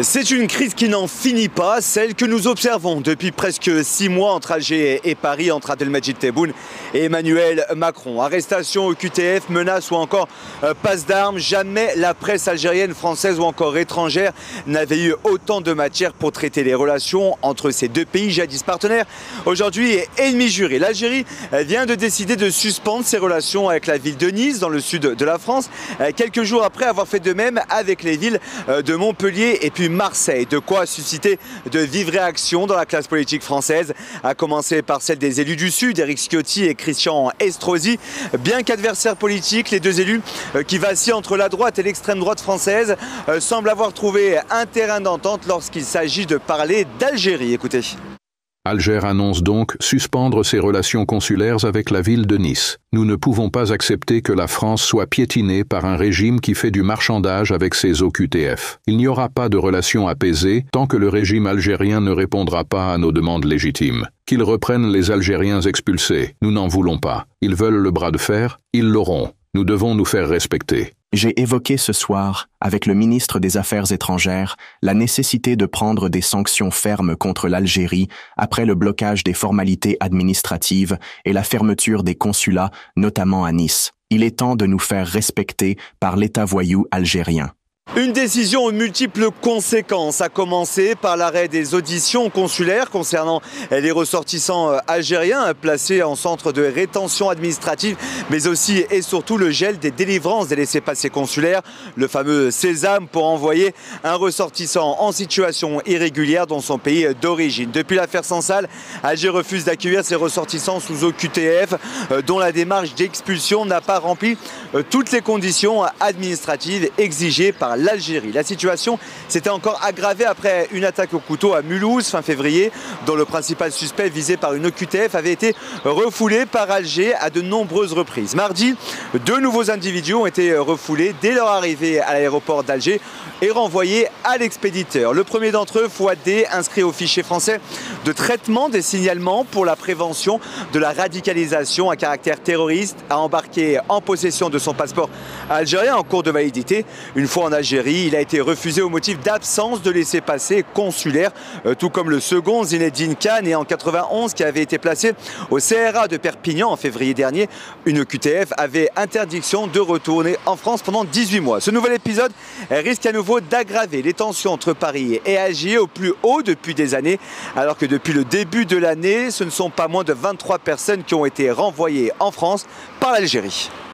C'est une crise qui n'en finit pas, celle que nous observons depuis presque 6 mois entre Alger et Paris, entre Abdelmadjid Tebboune et Emmanuel Macron. Arrestation au QTF, menaces ou encore passe d'armes. Jamais la presse algérienne, française ou encore étrangère n'avait eu autant de matière pour traiter les relations entre ces deux pays jadis partenaires, aujourd'hui ennemis jurés. L'Algérie vient de décider de suspendre ses relations avec la ville de Nice, dans le sud de la France, quelques jours après avoir fait de même avec les villes de Montpellier et puis Marseille. De quoi susciter de vives réactions dans la classe politique française, à commencer par celle des élus du Sud, Éric Ciotti et Christian Estrosi. Bien qu'adversaires politiques, les deux élus qui vacillent entre la droite et l'extrême droite française semblent avoir trouvé un terrain d'entente lorsqu'il s'agit de parler d'Algérie. Écoutez. Alger annonce donc suspendre ses relations consulaires avec la ville de Nice. Nous ne pouvons pas accepter que la France soit piétinée par un régime qui fait du marchandage avec ses OQTF. Il n'y aura pas de relations apaisées tant que le régime algérien ne répondra pas à nos demandes légitimes. Qu'ils reprennent les Algériens expulsés, nous n'en voulons pas. Ils veulent le bras de fer, ils l'auront. Nous devons nous faire respecter. J'ai évoqué ce soir, avec le ministre des Affaires étrangères, la nécessité de prendre des sanctions fermes contre l'Algérie après le blocage des formalités administratives et la fermeture des consulats, notamment à Nice. Il est temps de nous faire respecter par l'État voyou algérien. Une décision aux multiples conséquences, à commencer par l'arrêt des auditions consulaires concernant les ressortissants algériens placés en centre de rétention administrative, mais aussi et surtout le gel des délivrances des laissez-passer consulaires, le fameux sésame pour envoyer un ressortissant en situation irrégulière dans son pays d'origine. Depuis l'affaire Sansal, Alger refuse d'accueillir ses ressortissants sous OQTF dont la démarche d'expulsion n'a pas rempli toutes les conditions administratives exigées par l'Algérie. La situation s'était encore aggravée après une attaque au couteau à Mulhouse fin février, dont le principal suspect visé par une OQTF avait été refoulé par Alger à de nombreuses reprises. Mardi, 2 nouveaux individus ont été refoulés dès leur arrivée à l'aéroport d'Alger et renvoyés à l'expéditeur. Le premier d'entre eux, Fouad D, inscrit au fichier français de traitement des signalements pour la prévention de la radicalisation à caractère terroriste, a embarqué en possession de son passeport algérien en cours de validité. Une fois en Algérie, il a été refusé au motif d'absence de laissez-passer consulaire, tout comme le second, Zinedine Khan, né en 91, qui avait été placé au CRA de Perpignan en février dernier. Une OQTF avait interdiction de retourner en France pendant 18 mois. Ce nouvel épisode risque à nouveau d'aggraver les tensions entre Paris et Alger au plus haut depuis des années, alors que depuis le début de l'année, ce ne sont pas moins de 23 personnes qui ont été renvoyées en France par l'Algérie.